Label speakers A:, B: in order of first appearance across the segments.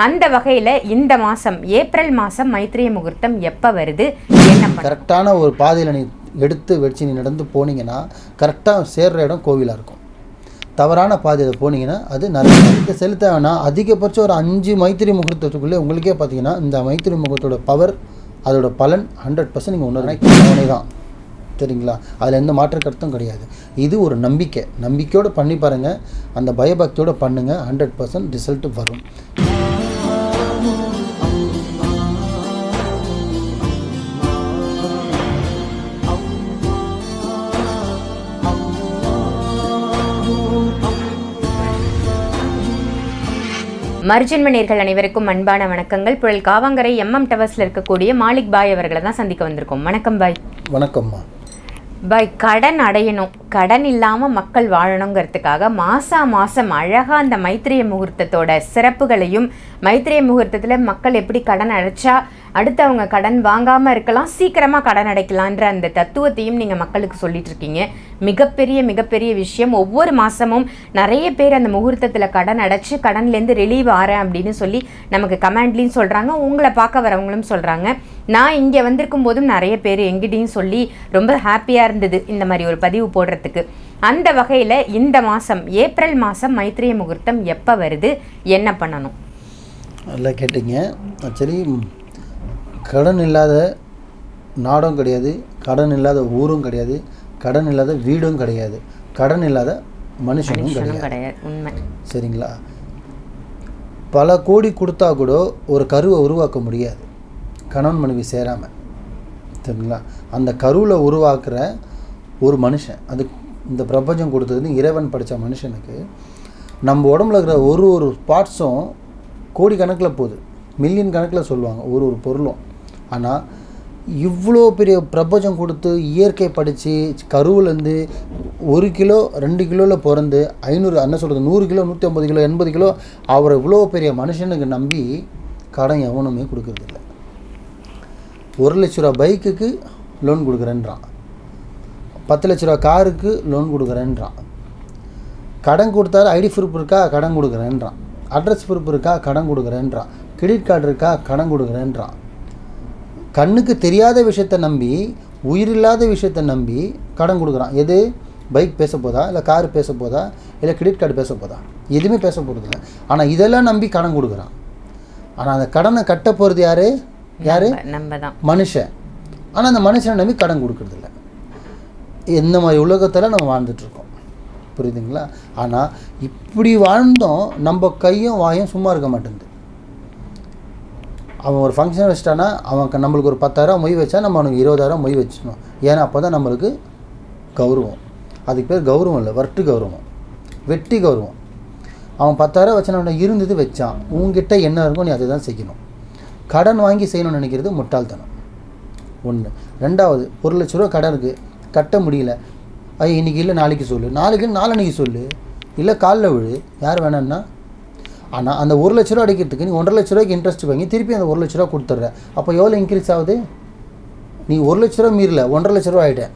A: அந்த வகையில் இந்த மாதம் ஏப்ரல் மாதம் மைத்ரேய முகூர்த்தம் எப்போ வருது, என்ன
B: கரெக்டான ஒரு பாதையில் நீ எடுத்து வச்சு நீ நடந்து போனீங்கன்னா கரெக்டாக சேர்கிற இடம் கோவிலாக இருக்கும். தவறான பாதையில் போனீங்கன்னா அது நிறைய செலுத்த வேணாம். அதிகபட்சம் ஒரு 5 மைத்திரி முகூர்த்தத்துக்குள்ளே உங்களுக்கே பார்த்தீங்கன்னா இந்த மைத்திரி முகூர்த்தோட பவர், அதோட பலன் 100% நீங்கள் உணர்வே தான். சரிங்களா? அதில் எந்த மாற்று கருத்தும் கிடையாது. இது ஒரு நம்பிக்கையோடு பண்ணி பாருங்கள். அந்த பயபக்தியோடு பண்ணுங்கள். 100% ரிசல்ட்டு வரும்.
A: மர்ஜன்ம நேயர்கள் அனைவருக்கும் அன்பான வணக்கங்கள். புழல் காவாங்கரை MM டவர்ஸில் இருக்கக்கூடிய மாலிக் பாய் அவர்களை தான் சந்திக்க வந்திருக்கோம். வணக்கம் பாய்.
B: வணக்கம்மா.
A: பாய், கடன் அடையணும், கடன் இல்லாமல் மக்கள் வாழணுங்கிறதுக்காக மாதம் அழகாக அந்த மைத்ரேய முகூர்த்தத்தோட சிறப்புகளையும், மைத்ரேய முகூர்த்தத்தில் மக்கள் எப்படி கடன் அடைச்சா அடுத்து அவங்க கடன் வாங்காமல் இருக்கலாம், சீக்கிரமாக கடன் அடைக்கலான்ற அந்த தத்துவத்தையும் நீங்கள் மக்களுக்கு சொல்லிட்டு இருக்கீங்க. மிகப்பெரிய விஷயம். ஒவ்வொரு மாதமும் நிறைய பேர் அந்த முகூர்த்தத்தில் கடன் அடைச்சி கடன்லேருந்து ரிலீவ் ஆகிறேன் அப்படின்னு சொல்லி நமக்கு கமெண்ட்லேயும் சொல்கிறாங்க, உங்களை பார்க்க வரவங்களும் சொல்கிறாங்க. நான் இங்கே வந்திருக்கும் போதும் நிறைய பேர் எங்கிட்டையும் சொல்லி ரொம்ப ஹாப்பியாக இருந்தது இந்த மாதிரி ஒரு பதிவு போடுறதுக்கு. அந்த வகையில் இந்த மாதம் ஏப்ரல் மாதம் மைத்ரேய முகூர்த்தம் எப்போ வருது, என்ன பண்ணணும்?
B: நல்லா கேட்டீங்க. ஆக்சுவலி கடன் இல்லாத நாடும் கிடையாது, கடன் இல்லாத ஊரும் கிடையாது, கடன் இல்லாத வீடும் கிடையாது, கடன் இல்லாத மனுஷனும் கிடையாது.
A: உண்மை.
B: சரிங்களா? பல கோடி கொடுத்தா கூட ஒரு கருவை உருவாக்க முடியாது கணவன் மனைவி சேராமல். சரிங்களா? அந்த கருவில் உருவாக்குற ஒரு மனுஷன், அது இந்த பிரபஞ்சம் கொடுத்தது இறைவன் படித்த மனுஷனுக்கு நம்ம உடம்புல இருக்கிற ஒரு பார்ட்ஸும் கோடி கணக்கில் போகுது, மில்லியன் கணக்கில் சொல்லுவாங்க ஒரு பொருளும். ஆனால் இவ்வளோ பெரிய பிரபஞ்சம் கொடுத்து இயற்கை படித்து கருவிலேருந்து 1 கிலோ 2 கிலோவில் பிறந்து 500 என்ன சொல்கிறது 100 கிலோ 150 கிலோ 80 கிலோ அவரை இவ்வளோ பெரிய மனுஷனுக்கு நம்பி கடன் எவனுமே கொடுக்குறதில்ல. 1 லட்ச ரூபா பைக்குக்கு லோன் கொடுக்குறேன்றான், 10 லட்ச ரூபா காருக்கு லோன் கொடுக்குறேன்றான், கடன் கொடுத்தாரு ஐடி ப்ரூஃப் இருக்கா கடன் கொடுக்குறேன்றான், அட்ரஸ் ப்ரூஃப் இருக்கா கடன் கொடுக்குறேன்றான், கிரெடிட் கார்டு இருக்கா கடன் கொடுக்குறேன்றான். கண்ணுக்கு தெரியாத விஷயத்தை நம்பி, உயிரில்லாத விஷயத்தை நம்பி கடன் கொடுக்குறான். எது? பைக் பேச போதா, இல்லை கார் பேச போதா, இல்லை கிரெடிட் கார்டு பேச போதா? எதுவுமே பேச போகிறதில்ல. ஆனால் இதெல்லாம் நம்பி கடன் கொடுக்குறான். ஆனால் அந்த கடனை கட்ட போகிறது யார்? மனுஷன். ஆனால் அந்த மனுஷனை நம்பி கடன் கொடுக்கறதில்ல. இந்த மாதிரி உலகத்தில் நம்ம வாழ்ந்துட்டுருக்கோம். புரியுதுங்களா? ஆனால் இப்படி வாழ்ந்தோம் நம்ம கையும் வாயும் சும்மா இருக்க மாட்டேங்குது. அவன் ஒரு ஃபங்க்ஷன் வச்சிட்டானா அவன் நம்மளுக்கு ஒரு 10,000 மொய் வச்சா நம்ம அவனுக்கு 20,000 மொய் வச்சுக்கணும். ஏன்னா அப்போ தான் நம்மளுக்கு கௌரவம். அதுக்கு பேர் கௌரவம் இல்லை, வட்டு கௌரவம், வெட்டி கௌரவம். அவன் 10,000 வச்சான இருந்தது வச்சான், உங்ககிட்ட என்ன இருக்கும் நீ அதை தான் செய்யணும். கடன் வாங்கி செய்யணும்னு நினைக்கிறது முட்டாள்தனம். 1. 2வது 1 லட்ச ரூபா கடன் இருக்குது, கட்ட முடியல. இன்றைக்கி இல்லை நாளைக்கு சொல்லு, நாளைக்கு சொல்லு, இல்லை காலில் விழு, யார் வேணான்னா. ஆனால் அந்த 1 லட்ச ரூபா அடிக்கிறதுக்கு நீ 1.5 லட்ச ரூபாய்க்கு இன்ட்ரெஸ்ட் வாங்கி திருப்பி அந்த 1 லட்ச ரூபா கொடுத்துட்ற. அப்போ எவ்வளோ இன்க்ரீஸ் ஆகுது? நீ 1 லட்ச ரூபா மீறல, 1.5 லட்ச ரூபா ஆகிட்டேன்.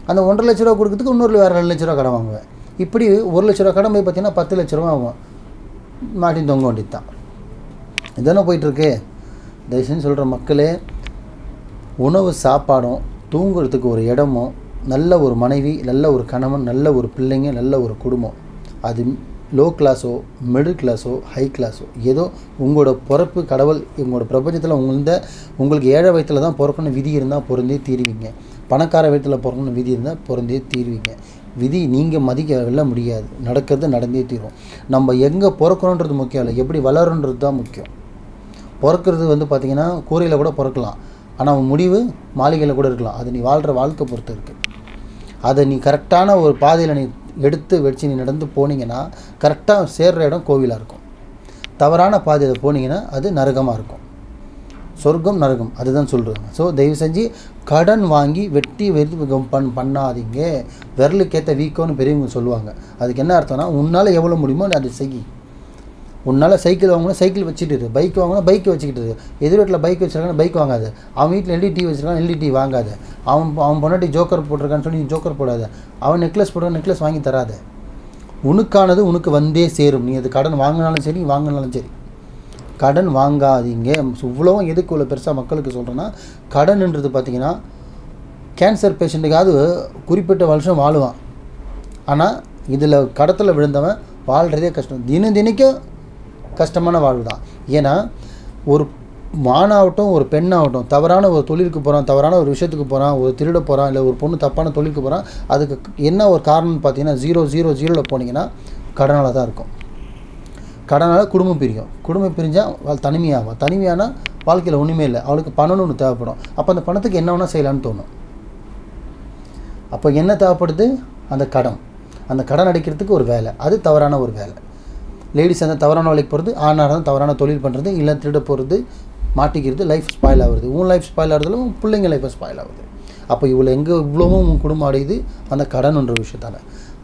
B: அந்த 1.5 லட்ச ரூபா கொடுக்குறதுக்கு இன்னொரு வேறு 2 லட்ச ரூபா கடன் வாங்குவேன். இப்படி 1 லட்ச ரூபா கடன் போய் பார்த்தீங்கன்னா 10 லட்ச ரூபா ஆகும். மாட்டின் தொங்க வேண்டியது தான். இதானே போயிட்டுருக்கு. தயவுசெய்து சொல்கிற மக்களே, உணவு சாப்பாடும் தூங்குறதுக்கு ஒரு இடமும், நல்ல ஒரு மனைவி, நல்ல ஒரு கணவன், நல்ல ஒரு பிள்ளைங்க, நல்ல ஒரு குடும்பம், அது லோ கிளாஸோ மிடில் கிளாஸோ ஹை கிளாஸோ ஏதோ உங்களோட பிறப்பு கடவுள் உங்களோட பிரபஞ்சத்தில் உங்களுக்கு ஏழை வயத்தில் தான் பிறக்கணும் விதி இருந்தால் பிறந்தே தீருவீங்க, பணக்கார வயத்தில் பிறக்கணும் விதி இருந்தால் பிறந்தே தீருவீங்க. விதி நீங்கள் மதிக்க முடியாது, நடக்கிறது நடந்தே தீரும். நம்ம எங்கே பிறக்கணுன்றது முக்கியம் இல்லை, எப்படி வளருன்றது தான் முக்கியம். பிறக்கிறது பார்த்திங்கன்னா கூரையில் கூட பிறக்கலாம், ஆனால் முடிவு மாளிகையில் கூட இருக்கலாம். அது நீ வாழ்கிற வாழ்க்கை பொறுத்து இருக்குது. அதை நீ கரெக்டான ஒரு பாதையில் நீ எடுத்து வச்சு நீ நடந்து போனீங்கன்னா கரெக்டாக சேர்கிற இடம் கோவிலாக இருக்கும். தவறான பாதையில் போனீங்கன்னா அது நரகமாக இருக்கும். சொர்க்கம் நரகம் அதுதான் சொல்கிறாங்க. ஸோ தயவு செஞ்சு கடன் வாங்கி வெட்டி பண்ணாதீங்க. விரலுக்கேற்ற வீக்கோன்னு பெரியவங்க சொல்லுவாங்க. அதுக்கு என்ன அர்த்தம்னா, உன்னால் எவ்வளோ முடியுமோ அதை செய். உன்னால் சைக்கிள் வாங்கினா சைக்கிள் வச்சுட்டு, பைக் வாங்கினா பைக்கை வச்சுக்கிட்டு, எதிர் வீட்டில் பைக் வச்சுருக்காங்கன்னா பைக் வாங்காது, அவன் வீட்டில் எல்இடி டிவி வச்சுருக்கான் எல்இடி டிவி வாங்காது, அவன் பொண்டாட்டி ஜோக்கர் போட்டிருக்கான்னு சொல்லி நீ ஜோக்கர் போடாத, அவன் நெக்லஸ் போடுற நெக்லஸ் வாங்கி தராது. உனக்கானது உனக்கு வந்தே சேரும். நீ அது கடன் வாங்கினாலும் சரி வாங்கினாலும் சரி. கடன் வாங்காதீங்க. இவ்வளவும் எதுக்கு இவ்வளோ பெருசாக மக்களுக்கு சொல்கிறேன்னா, கடன்ன்றது பார்த்திங்கன்னா கேன்சர் பேஷண்ட்டுக்காவது குறிப்பிட்ட வருஷம் வாழுவான். ஆனால் இதில் கடத்தில் விழுந்தவன் வாழ்கிறதே கஷ்டம். தினைக்கும் கஷ்டமான வாழ்வு தான். ஏன்னா ஒரு மானாகட்டும் ஒரு பெண்ணாகட்டும் தவறான ஒரு தொழிலுக்கு போகிறான், தவறான ஒரு விஷயத்துக்கு போகிறான், ஒரு திருட போகிறான், இல்லை ஒரு பொண்ணு தப்பான தொழிலுக்கு போகிறான். அதுக்கு என்ன ஒரு காரணம்னு பார்த்தீங்கன்னா 000 போனீங்கன்னா கடனால் தான் இருக்கும். கடனால் குடும்பம் பிரியும். குடும்பம் பிரிஞ்சால் தனிமையாகும். தனிமையானால் வாழ்க்கையில் ஒன்றுமே இல்லை. அவளுக்கு பணம்னு ஒன்று தேவைப்படும். அப்போ அந்த பணத்துக்கு என்ன வேணால் செய்யலான்னு தோணும். அப்போ என்ன தேவைப்படுது? அந்த கடன். அந்த கடன் அடைக்கிறதுக்கு ஒரு வேலை, அது தவறான ஒரு வேலை. லேடிஸ் அந்த தவறான வேலைக்கு போகிறது, ஆணாக தான் தவறான தொழில் பண்ணுறது, இல்லை திருட போகிறது, மாட்டிக்கிறது, லைஃப் ஸ்பாயில் ஆகுது. உன் லைஃப் ஸ்பாயில் ஆகுறதுல உன் பிள்ளைங்க லைஃப் ஸ்பாயில் ஆகுது. அப்போ இவ்வளவும் உன் குடும்பம் அடையுது அந்த கடன்ன்ற விஷயத்தால்.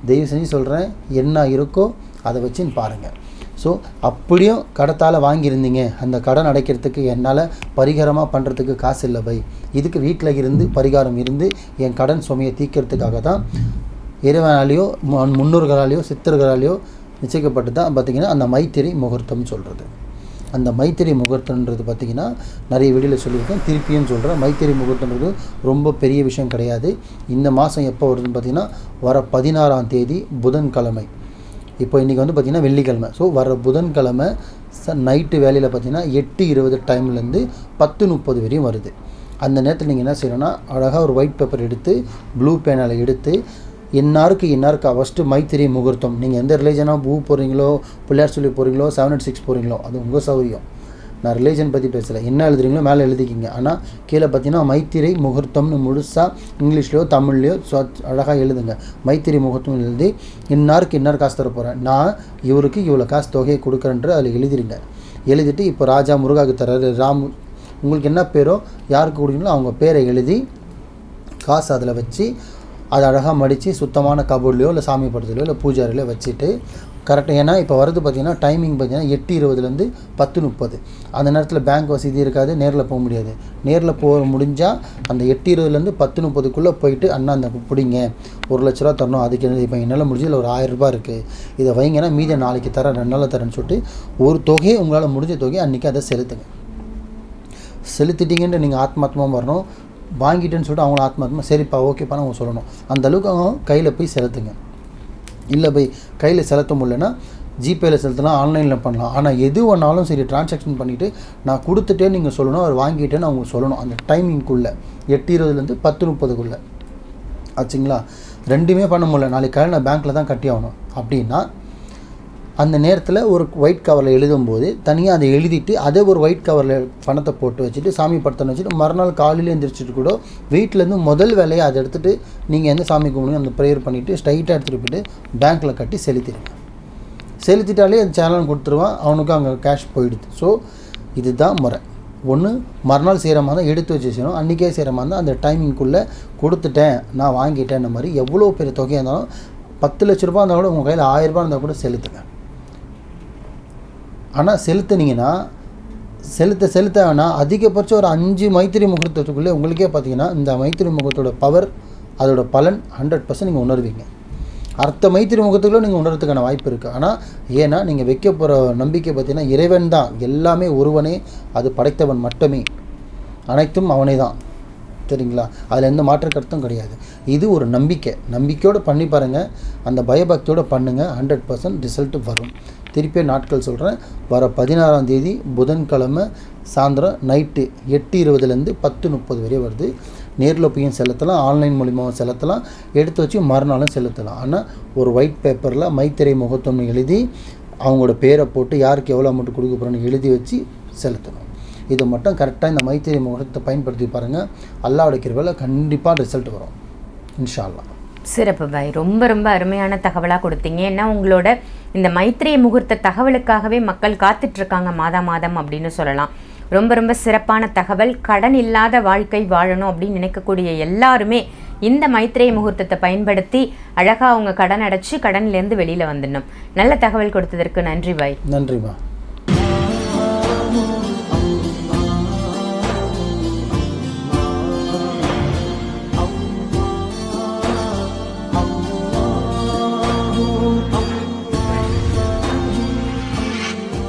B: தயவு செஞ்சு சொல்கிறேன், என்ன இருக்கோ அதை வச்சுன்னு பாருங்கள். ஸோ அப்படியும் கடத்தால் வாங்கியிருந்தீங்க, அந்த கடன் அடைக்கிறதுக்கு என்னால் பரிகாரமாக பண்ணுறதுக்கு காசு இல்லை பை, இதுக்கு வீட்டில் இருந்து பரிகாரம் இருந்து என் கடன் சுமையை தீர்க்கிறதுக்காக தான் இறைவனாலேயோ முன்னோர்களாலேயோ சித்தர்களாலேயோ நிச்சயிக்கப்பட்டு தான் பார்த்திங்கன்னா அந்த மைத்திரி முகூர்த்தம்னு சொல்கிறது. அந்த மைத்திரி முகூர்த்தன்றது பார்த்திங்கன்னா நிறைய வீடியோவில் சொல்லியிருக்கேன், திருப்பியும் சொல்கிறேன். மைத்திரி முகூர்த்தன்றது ரொம்ப பெரிய விஷயம் கிடையாது. இந்த மாதம் எப்போ வருதுன்னு பார்த்திங்கன்னா வர 16ஆம் தேதி புதன்கிழமை. இப்போ இன்றைக்கி வந்து பார்த்திங்கன்னா வெள்ளிக்கிழமை. ஸோ வர புதன்கிழமை நைட்டு வேலையில் பார்த்திங்கன்னா 8:20 டைம்லேருந்து 10:30 வரையும் வருது. அந்த நேரத்தில் நீங்கள் என்ன செய்யணும்னா அழகாக ஒரு ஒயிட் பேப்பர் எடுத்து ப்ளூ பேனால் எடுத்து இன்னாருக்கு ஃபஸ்ட்டு மைத்திரி முகூர்த்தம். நீங்கள் எந்த ரிலேஜனாக பூ போகிறீங்களோ, பிள்ளையார் சொல்லி போகிறீங்களோ, 786 போகிறீங்களோ, அது உங்கள் சௌகரியம். நான் ரிலேஜன் பற்றி பேசலை. என்ன எழுதுறீங்களோ மேலே எழுதிக்கிங்க. ஆனால் கீழே பார்த்தீங்கன்னா மைத்திரி முகூர்த்தம்னு முழுசாக இங்கிலீஷ்லையோ தமிழ்லையோ அழகாக எழுதுங்க. மைத்திரி முகூர்த்தம் எழுதி இன்னாருக்கு காசு தர போகிறேன், நான் இவருக்கு இவ்வளோ காசு தொகையை கொடுக்குறேன்ற அதில் எழுதிருங்க. எழுதிட்டு இப்போ ராஜா முருகாவுக்கு தர்றாரு, ராமு உங்களுக்கு என்ன பேரோ யாருக்கு கொடுக்கீங்களோ அவங்க பேரை எழுதி காசு அதில் வச்சு அதை அழகாக மடித்து சுத்தமான கபோர்ட்லையோ இல்லை சாமி படத்துலையோ இல்லை பூஜாரிலையோ வச்சுட்டு கரெக்டாக. ஏன்னா இப்போ வரது பார்த்திங்கன்னா டைமிங் பார்த்திங்கன்னா 8:20 10:30. அந்த நேரத்தில் பேங்க் வசதி இருக்காது, நேரில் போக முடியாது. நேரில் போக முடிஞ்சால் அந்த 8:20 10:30 போயிட்டு அண்ணா அந்த பிடிங்க 1 லட்ச ரூபா தரணும், அதுக்கு இப்போ என்னால் முடிஞ்சதில் ஒரு 1000 ரூபா இருக்குது, இதை வைங்கன்னா மீதி நாளைக்கு தரேன் 2 நாளில் தரேன்னு சொல்லிட்டு ஒரு தொகையை உங்களால் முடிஞ்ச தொகையை அன்றைக்கி அதை செலுத்துங்க. செலுத்திட்டீங்கன்ட்டு நீங்கள் ஆத்மாத்மாக வரணும். வாங்கிட்டேன்னு சொல்லிட்டு அவங்கள ஆத்மாத்மா சரிப்பா ஓகேப்பான்னு அவங்க சொல்லணும். அந்தளவுக்கு அவங்க கையில் போய் செலுத்துங்க. இல்லை போய் கையில் செலுத்த முடியலன்னா ஜிபேயில் செலுத்தலாம், ஆன்லைனில் பண்ணலாம். ஆனால் எது ஒன்றாலும் சரி டிரான்சாக்ஷன் பண்ணிவிட்டு நான் கொடுத்துட்டே நீங்கள் சொல்லணும், அவர் வாங்கிட்டேன்னு அவங்க சொல்லணும். அந்த டைமிங்குள்ளே 8:20 10:30 ஆச்சுங்களா? ரெண்டுமே பண்ண முடியல, நாளைக்கு காலையில் நான் பேங்க்கில் தான் கட்டி ஆகணும் அப்படின்னா அந்த நேரத்தில் ஒரு ஒயிட் கவரில் எழுதும்போது தனியாக அதை எழுதிட்டு அதை ஒரு ஒயிட் கவரில் பணத்தை போட்டு வச்சுட்டு சாமி படத்தை வச்சுட்டு மறுநாள் காலையில் எழுந்திரிச்சிட்டு கூட வீட்டிலேருந்து முதல் வேலையை அதை எடுத்துகிட்டு நீங்கள் எந்த சாமி கும்பிடுங்க அந்த ப்ரேயர் பண்ணிவிட்டு ஸ்ட்ரைட்டாக எடுத்துகிட்டு போய்ட்டு பேங்க்கில் கட்டி செலுத்திடுங்க. செலுத்திட்டாலே அது சேனல் கொடுத்துருவான், அவனுக்கு அங்கே கேஷ் போயிடுது. ஸோ இதுதான் முறை. ஒன்று மறுநாள் செய்கிற மாதிரி தான் எடுத்து வச்சு செய்யணும், அன்றைக்கே செய்கிற மாதிரி தான் அந்த டைமிங்குள்ளே கொடுத்துட்டேன் நான் வாங்கிட்டேன். இந்த மாதிரி எவ்வளோ பெரிய தொகையாக இருந்தாலும் 10 லட்ச ரூபா இருந்தால் கூட உங்கள் கையில் 1000 ரூபா இருந்தால் கூட செலுத்துங்க. ஆனால் செலுத்துனீங்கன்னா செலுத்த வேணால் அதிகபட்சம் ஒரு 5 மைத்திரி முகூர்த்தத்துக்குள்ளே உங்களுக்கே பார்த்தீங்கன்னா இந்த மைத்திரி முகூர்த்தோட பவர் அதோட பலன் 100% நீங்கள் உணர்வீங்க. அடுத்த மைத்திரி முகூர்த்தத்துக்குள்ளே நீங்கள் உணர்றதுக்கான வாய்ப்பு இருக்குது. ஆனால் ஏன்னா நீங்கள் வைக்க போகிற நம்பிக்கை பார்த்தீங்கன்னா இறைவன் தான், எல்லாமே ஒருவனே, அது படைத்தவன் மட்டுமே, அனைத்தும் அவனே தான். சரிங்களா? அதில் எந்த மாற்று கருத்தும் கிடையாது. இது ஒரு நம்பிக்கையோடு பண்ணி பாருங்கள், அந்த பயபக்தியோடு பண்ணுங்கள், 100% ரிசல்ட்டு வரும். திருப்பியே நாட்கள் சொல்கிறேன். வர 16ஆம் தேதி புதன்கிழமை சாயந்தரம் நைட்டு 8:20 10:30 வரை வருது. நேரில் போயும் செலுத்தலாம், ஆன்லைன் மூலிமாவும் செலுத்தலாம், எடுத்து வச்சு மறுநாளும் செலுத்தலாம். ஆனால் ஒரு ஒயிட் பேப்பரில் மைத்திரை முகூர்த்தம்னு எழுதி அவங்களோட பேரை போட்டு யாருக்கு எவ்வளோ அமௌண்ட் கொடுக்க போகிறோன்னு எழுதி வச்சு செலுத்தணும். இது மட்டும் கரெக்டாக இந்த மைத்திரை முகூர்த்தத்தை பயன்படுத்தி பாருங்கள், அல்லாஹ்வுடைய கிருபையால் கண்டிப்பாக ரிசல்ட் வரும் இன்ஷா அல்லாஹ்.
A: சிறப்பு பாய், ரொம்ப ரொம்ப அருமையான தகவலாக கொடுத்தீங்க. ஏன்னா உங்களோட இந்த மைத்திரை முகூர்த்த தகவலுக்காகவே மக்கள் காத்துட்ருக்காங்க மாதம் அப்படின்னு சொல்லலாம். ரொம்ப ரொம்ப சிறப்பான தகவல். கடன் இல்லாத வாழ்க்கை வாழணும் அப்படின்னு நினைக்கக்கூடிய எல்லாருமே இந்த மைத்திரை முகூர்த்தத்தை பயன்படுத்தி அழகாக அவங்க கடன் அடைச்சி கடன்லேருந்து வெளியில் வந்துடணும். நல்ல தகவல் கொடுத்ததற்கு நன்றி பாய்.
B: நன்றிம்மா.